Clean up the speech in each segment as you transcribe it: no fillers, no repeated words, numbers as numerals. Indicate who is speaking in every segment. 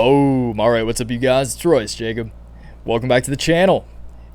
Speaker 1: Boom. All right, what's up, you guys? It's Royce Jacob. Welcome back to the channel.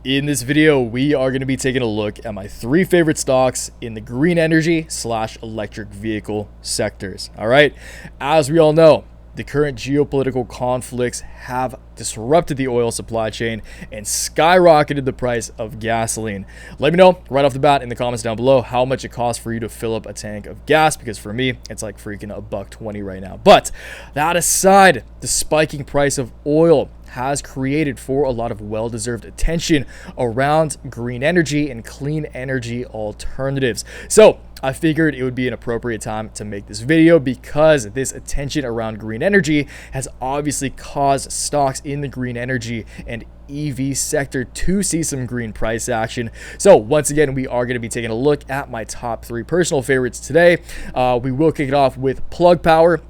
Speaker 1: In this video, we are going to be taking a look at my 3 favorite stocks in the green energy / electric vehicle sectors. All right, as we all know, the current geopolitical conflicts have disrupted the oil supply chain and skyrocketed the price of gasoline. Let me know right off the bat in the comments down below how much it costs for you to fill up a tank of gas, because for me, it's like freaking $1.20 right now. But that aside, the spiking price of oil has created for a lot of well-deserved attention around green energy and clean energy alternatives. So I figured it would be an appropriate time to make this video, because this attention around green energy has obviously caused stocks in the green energy and EV sector to see some green price action. So once again, we are going to be taking a look at my top 3 personal favorites today. We will kick it off with Plug Power.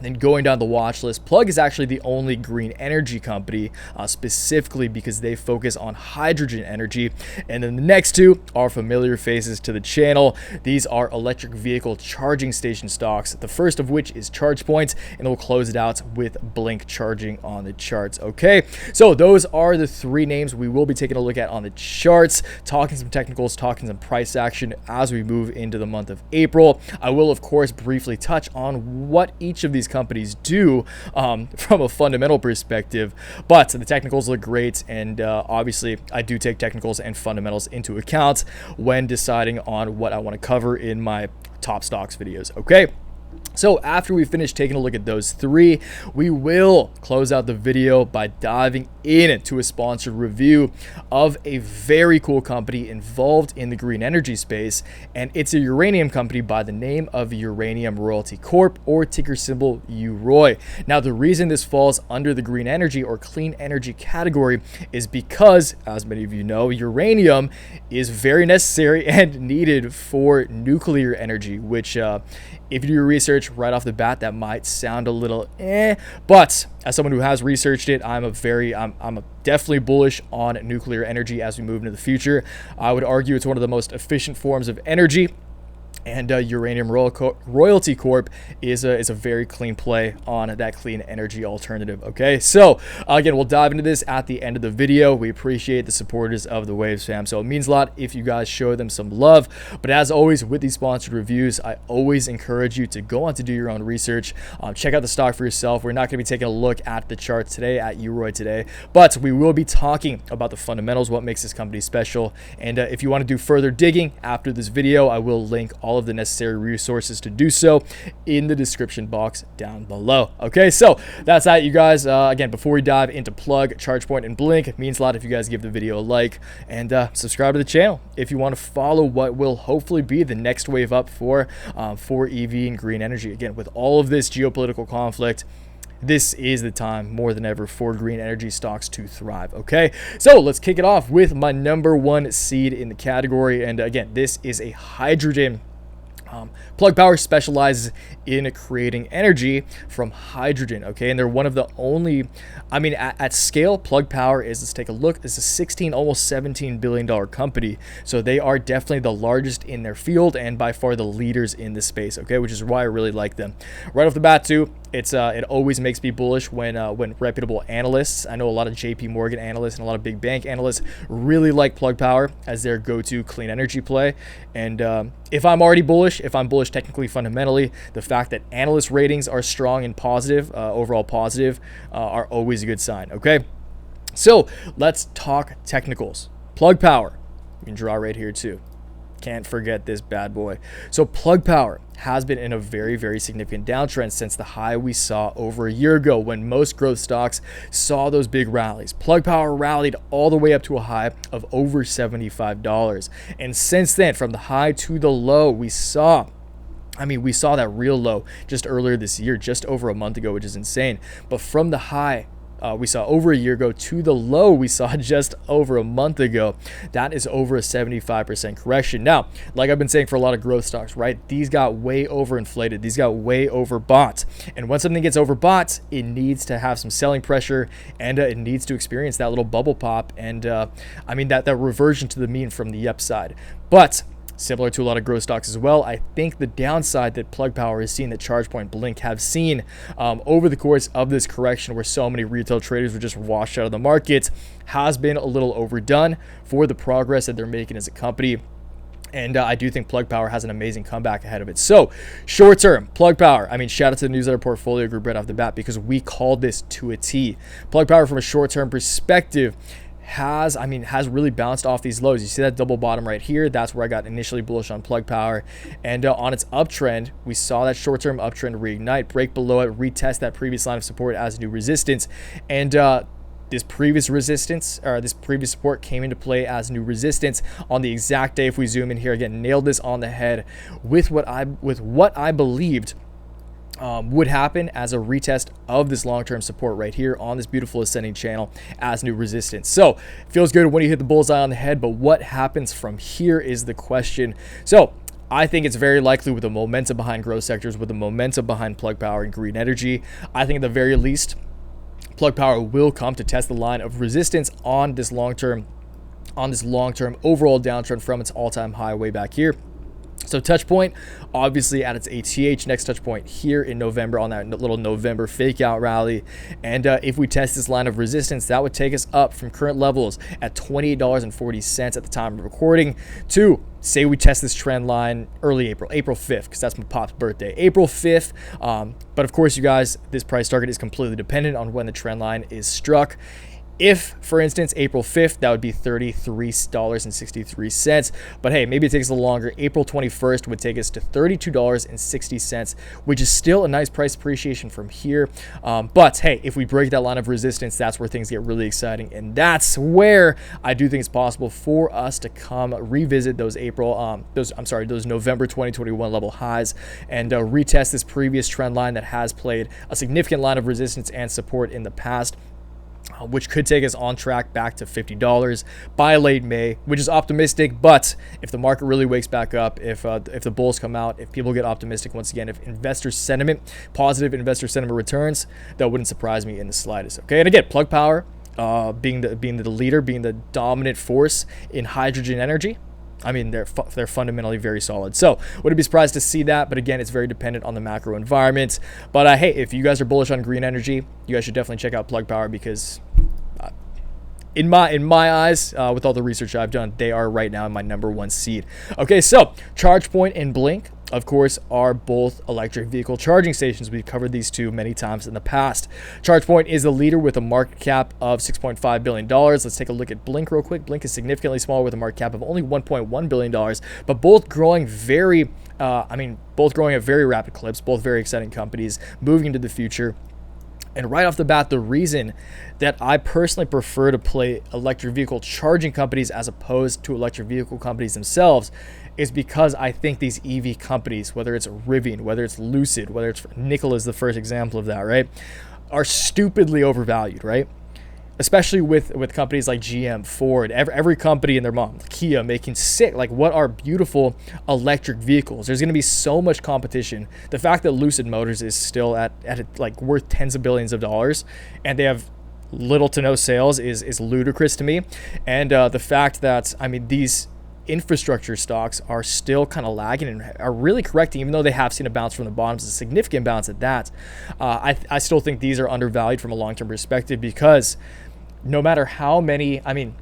Speaker 1: Then going down the watch list, Plug is actually the only green energy company, specifically because they focus on hydrogen energy. And then the next 2 are familiar faces to the channel. These are electric vehicle charging station stocks, the first of which is ChargePoint, and we'll close it out with Blink charging on the charts. Okay, so those are the 3 names we will be taking a look at on the charts, talking some technicals, talking some price action as we move into the month of April. I will, of course, briefly touch on what each of these companies do from a fundamental perspective, but the technicals look great, and obviously I do take technicals and fundamentals into account when deciding on what I want to cover in my top stocks videos. Okay, so after we finish taking a look at those 3, we will close out the video by diving into a sponsored review of a very cool company involved in the green energy space, and it's a uranium company by the name of Uranium Royalty Corp, or ticker symbol UROY. Now, the reason this falls under the green energy or clean energy category is because, as many of you know, uranium is very necessary and needed for nuclear energy, which if you do your research right off the bat, that might sound a little but as someone who has researched it, I'm definitely bullish on nuclear energy as we move into the future. I would argue it's one of the most efficient forms of energy, and Uranium Royalty Corp is a very clean play on that clean energy alternative. Okay, so again, we'll dive into this at the end of the video. We appreciate the supporters of the Waves fam, so it means a lot if you guys show them some love. But as always with these sponsored reviews, I always encourage you to go on to do your own research, check out the stock for yourself. We're not going to be taking a look at the charts today at UROY today, but we will be talking about the fundamentals, what makes this company special. And if you want to do further digging after this video, I will link all of the necessary resources to do so in the description box down below. Okay, so that's that, you guys. Again, before we dive into Plug, ChargePoint, and Blink, it means a lot if you guys give the video a like and subscribe to the channel if you want to follow what will hopefully be the next wave up for EV and green energy. Again, with all of this geopolitical conflict, this is the time more than ever for green energy stocks to thrive. Okay, so let's kick it off with my number 1 seed in the category. And again, this is a hydrogen. Plug Power specializes in creating energy from hydrogen, okay? And they're one of the only, at scale, Plug Power is, let's take a look, it's a almost $17 billion company. So they are definitely the largest in their field and by far the leaders in this space, okay? Which is why I really like them. Right off the bat too, it always makes me bullish when reputable analysts, I know a lot of JP Morgan analysts and a lot of big bank analysts really like Plug Power as their go-to clean energy play. And if I'm already bullish, if I'm bullish technically, fundamentally, the fact that analyst ratings are strong and positive, overall positive, are always a good sign. Okay, so let's talk technicals. Plug Power, you can draw right here too. Can't forget this bad boy. So Plug Power has been in a very, very significant downtrend since the high we saw over a year ago when most growth stocks saw those big rallies. Plug Power rallied all the way up to a high of over $75. And since then, from the high to the low, we saw that real low just earlier this year, just over a month ago, which is insane. But from the high we saw over a year ago to the low we saw just over a month ago, that is over a 75% correction. Now, like I've been saying for a lot of growth stocks, right? These got way overinflated. These got way overbought. And when something gets overbought, it needs to have some selling pressure, and it needs to experience that little bubble pop and that reversion to the mean from the upside. But similar to a lot of growth stocks as well. I think the downside that Plug Power has seen, that ChargePoint, Blink have seen over the course of this correction, where so many retail traders were just washed out of the market, has been a little overdone for the progress that they're making as a company. And I do think Plug Power has an amazing comeback ahead of it. So short term, Plug Power, I mean, shout out to the Newsletter Portfolio Group right off the bat, because we called this to a T. Plug Power from a short term perspective has really bounced off these lows. You see that double bottom right here? That's where I got initially bullish on Plug Power. And on its uptrend, we saw that short-term uptrend reignite, break below it, retest that previous line of support as new resistance. And this previous support came into play as new resistance on the exact day. If we zoom in here again, nailed this on the head with what I believed would happen as a retest of this long-term support right here on this beautiful ascending channel as new resistance. So feels good when you hit the bullseye on the head, but what happens from here is the question. So I think it's very likely, with the momentum behind growth sectors, with the momentum behind Plug Power and green energy, I think at the very least Plug Power will come to test the line of resistance on this long-term overall downtrend from its all-time high way back here. So touch point, obviously at its ATH, next touch point here in November on that little November fake out rally. And if we test this line of resistance, that would take us up from current levels at $28.40 at the time of recording to, say we test this trend line early April 5th, because that's my pop's birthday, April 5th. But of course, you guys, this price target is completely dependent on when the trend line is struck. If, for instance, April 5th, that would be $33.63. But hey, maybe it takes a little longer. April 21st would take us to $32.60, which is still a nice price appreciation from here. But hey, if we break that line of resistance, that's where things get really exciting. And that's where I do think it's possible for us to come revisit those those November 2021 level highs and retest this previous trend line that has played a significant line of resistance and support in the past, which could take us on track back to $50 by late May, which is optimistic. But if the market really wakes back up, if the bulls come out, if people get optimistic once again, if positive investor sentiment returns, that wouldn't surprise me in the slightest. Okay, and again, Plug Power being the leader, being the dominant force in hydrogen energy, I mean, they're fundamentally very solid. So wouldn't be surprised to see that. But again, it's very dependent on the macro environment. But hey, if you guys are bullish on green energy, you guys should definitely check out Plug Power, because in my eyes, with all the research I've done, they are right now in my #1 seed. Okay, so ChargePoint and Blink, of course, are both electric vehicle charging stations. We've covered these two many times in the past. ChargePoint is the leader with a market cap of $6.5 billion. Let's take a look at Blink real quick. Blink is significantly smaller with a market cap of only $1.1 billion, but both growing at very rapid clips, both very exciting companies moving into the future. And right off the bat, the reason that I personally prefer to play electric vehicle charging companies as opposed to electric vehicle companies themselves is because I think these EV companies, whether it's Rivian, whether it's Lucid, whether it's Nikola is the first example of that, right, are stupidly overvalued, right? Especially with companies like GM, Ford, every company and their mom, Kia, making sick, like, what are beautiful electric vehicles. There's going to be so much competition. The fact that Lucid Motors is still at like worth tens of billions of dollars and they have little to no sales is ludicrous to me. And the fact that, I mean, these infrastructure stocks are still kind of lagging and are really correcting, even though they have seen a bounce from the bottoms, a significant bounce at that. I still think these are undervalued from a long-term perspective, because no matter how many, I mean,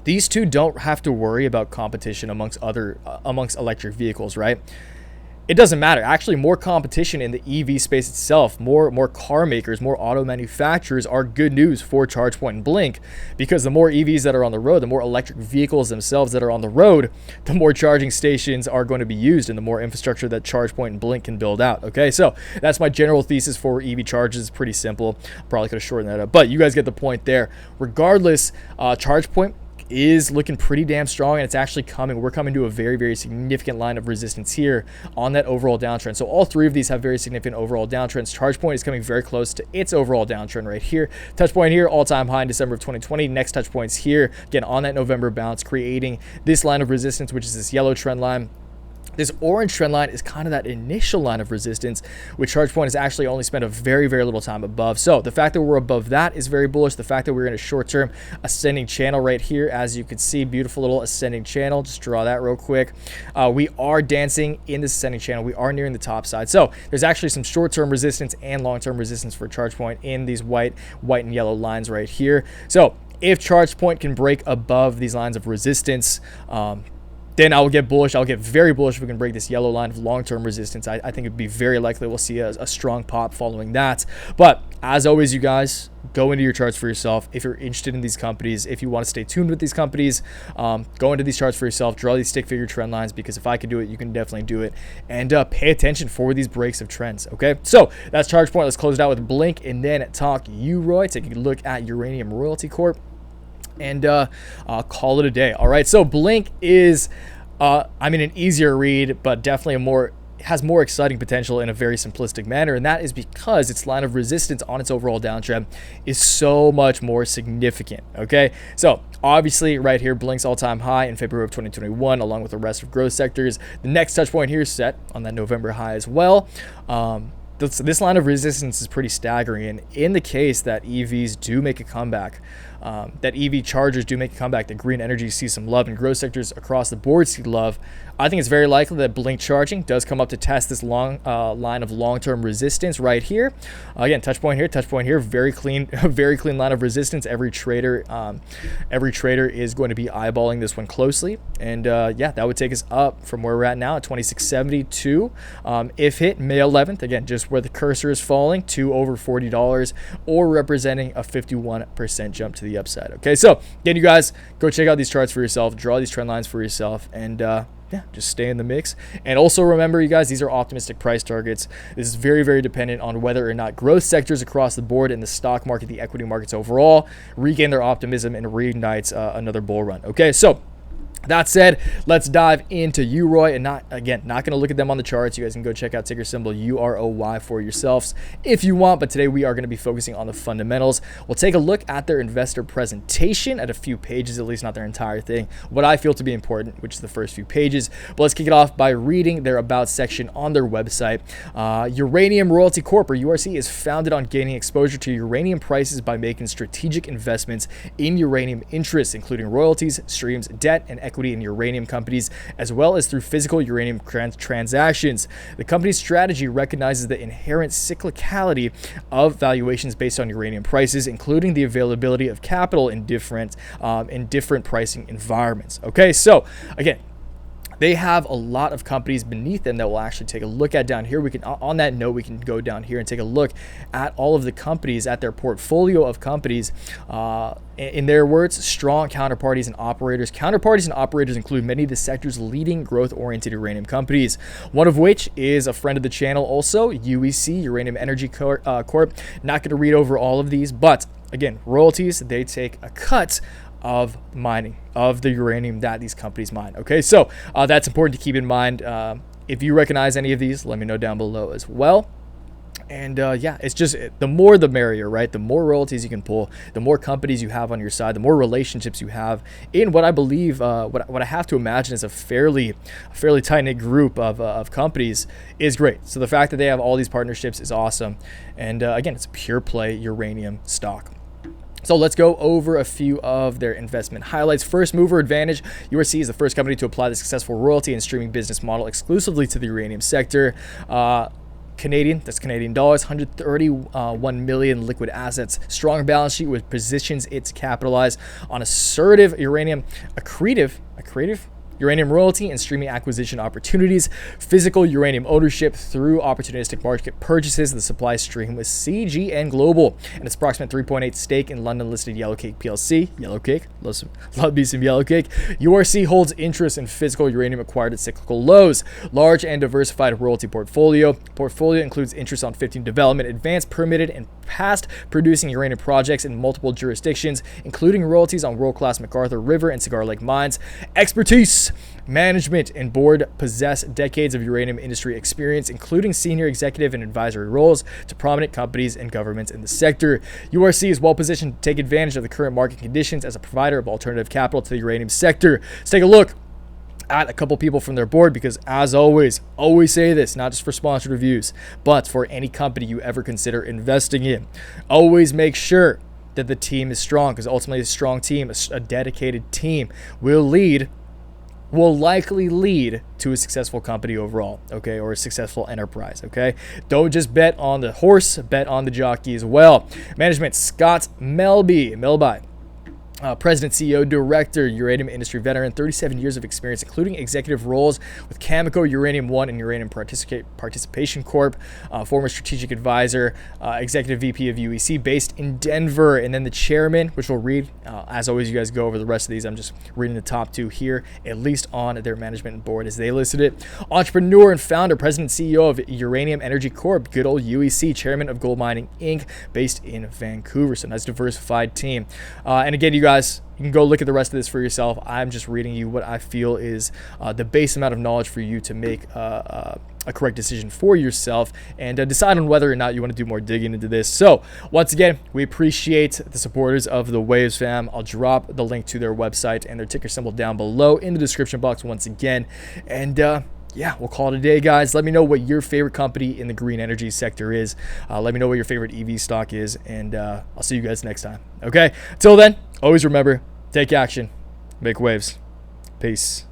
Speaker 1: these two don't have to worry about competition amongst electric vehicles, right? It doesn't matter. Actually, more competition in the EV space itself, more car makers, more auto manufacturers are good news for ChargePoint and Blink, because the more EVs that are on the road, the more electric vehicles themselves that are on the road, the more charging stations are going to be used and the more infrastructure that ChargePoint and Blink can build out. Okay, so that's my general thesis for EV charges. It's pretty simple. Probably could have shortened that up, but you guys get the point there. Regardless, ChargePoint is looking pretty damn strong, and it's actually we're coming to a very, very significant line of resistance here on that overall downtrend. So all three of these have very significant overall downtrends. ChargePoint is coming very close to its overall downtrend right here. Touchpoint here, all-time high in December of 2020. Next touch points here, again on that November bounce, creating this line of resistance, which is this yellow trend line. This orange trend line is kind of that initial line of resistance, which ChargePoint has actually only spent a very, very little time above. So the fact that we're above that is very bullish. The fact that we're in a short-term ascending channel right here, as you can see, beautiful little ascending channel. Just draw that real quick. We are dancing in this ascending channel. We are nearing the top side. So there's actually some short-term resistance and long-term resistance for ChargePoint in these white and yellow lines right here. So if ChargePoint can break above these lines of resistance, then I will get bullish. I'll get very bullish if we can break this yellow line of long-term resistance. I think it'd be very likely we'll see a strong pop following that. But as always, you guys, go into your charts for yourself. If you're interested in these companies, if you want to stay tuned with these companies, go into these charts for yourself. Draw these stick figure trend lines, because if I can do it, you can definitely do it. And pay attention for these breaks of trends, okay? So that's ChargePoint. Let's close it out with Blink and then talk UROY. Take a look at Uranium Royalty Corp. And call it a day. All right, so Blink is an easier read, but definitely has more exciting potential in a very simplistic manner, and that is because its line of resistance on its overall downtrend is so much more significant. Okay, so obviously right here, Blink's all-time high in February of 2021, along with the rest of growth sectors. The next touch point here is set on that November high as well. This line of resistance is pretty staggering, and in the case that EVs do make a comeback, that EV chargers do make a comeback, that green energy sees some love, and growth sectors across the board see love, I think it's very likely that Blink charging does come up to test this long line of long-term resistance right here. Again, touch point here, very clean line of resistance. Every trader is going to be eyeballing this one closely, and yeah, that would take us up from where we're at now at 2670 to, if hit May 11th, again, just where the cursor is falling, to over $40, or representing a 51% jump to the upside. Okay, so again, you guys, go check out these charts for yourself, draw these trend lines for yourself, and yeah, just stay in the mix. And also remember, you guys, these are optimistic price targets. This is very, very dependent on whether or not growth sectors across the board in the stock market, the equity markets overall, regain their optimism and reignites another bull run. Okay, so that said, let's dive into UROY, and not going to look at them on the charts. You guys can go check out ticker symbol UROY for yourselves if you want, but today we are going to be focusing on the fundamentals. We'll take a look at their investor presentation at a few pages, at least not their entire thing, what I feel to be important, which is the first few pages. But let's kick it off by reading their about section on their website. Uranium Royalty Corp, or URC, is founded on gaining exposure to uranium prices by making strategic investments in uranium interests, including royalties, streams, debt, and equity in uranium companies, as well as through physical uranium transactions. The company's strategy recognizes the inherent cyclicality of valuations based on uranium prices, including the availability of capital in different pricing environments. Okay, so again, they have a lot of companies beneath them that we'll actually take a look at down here. We can, on that note, we can go down here and take a look at all of the companies, at their portfolio of companies. In their words, strong counterparties and operators. Counterparties and operators include many of the sector's leading growth-oriented uranium companies, one of which is a friend of the channel also, UEC, Uranium Energy Corp. Not going to read over all of these, but again, royalties, they take a cut of mining of the uranium that these companies mine. Okay, so that's important to keep in mind. If you recognize any of these, let me know down below as well. And yeah, it's just the more the merrier, right? The more royalties you can pull, the more companies you have on your side, the more relationships you have in what I believe, what I have to imagine is a fairly tight-knit group of companies is great. So the fact that they have all these partnerships is awesome. And again, it's a pure play uranium stock. So let's go over a few of their investment highlights. First mover advantage. URC is the first company to apply the successful royalty and streaming business model exclusively to the uranium sector. Canadian, that's Canadian dollars, 131 million liquid assets, strong balance sheet which positions it to capitalize on assertive uranium, accretive uranium royalty and streaming acquisition opportunities, physical uranium ownership through opportunistic market purchases of the supply stream with CGN Global, and its approximate 3.8 stake in London-listed Yellowcake PLC. Yellowcake, love me some Yellowcake. URC holds interest in physical uranium acquired at cyclical lows. Large and diversified royalty portfolio. Portfolio includes interest on 15 development, advanced, permitted, and past producing uranium projects in multiple jurisdictions, including royalties on world-class McArthur River and Cigar Lake mines. Expertise. Management and board possess decades of uranium industry experience, including senior executive and advisory roles to prominent companies and governments in the sector. URC is well positioned to take advantage of the current market conditions as a provider of alternative capital to the uranium sector. Let's take a look at a couple people from their board, because as always say this, not just for sponsored reviews, but for any company you ever consider investing in, always make sure that the team is strong, because ultimately a strong team, a dedicated team will likely lead to a successful company overall, okay, or a successful enterprise, okay? Don't just bet on the horse, bet on the jockey as well. Management, Scott Melby, President, CEO, Director, uranium industry veteran, 37 years of experience, including executive roles with Cameco, Uranium One, and Uranium Participation Corp. Former strategic advisor, executive VP of UEC, based in Denver. And then the chairman, which we'll read. As always, you guys go over the rest of these. I'm just reading the top two here, at least on their management and board as they listed it. Entrepreneur and founder, President, CEO of Uranium Energy Corp, good old UEC, chairman of Gold Mining Inc., based in Vancouver. So nice diversified team. And again, you guys, you can go look at the rest of this for yourself. I'm just reading you what I feel is the base amount of knowledge for you to make a correct decision for yourself and decide on whether or not you want to do more digging into this. So once again, we appreciate the supporters of the Waves fam. I'll drop the link to their website and their ticker symbol down below in the description box once again. And yeah, we'll call it a day, guys. Let me know what your favorite company in the green energy sector is. Let me know what your favorite EV stock is, and I'll see you guys next time. Okay? Till then, always remember, take action, make waves. Peace.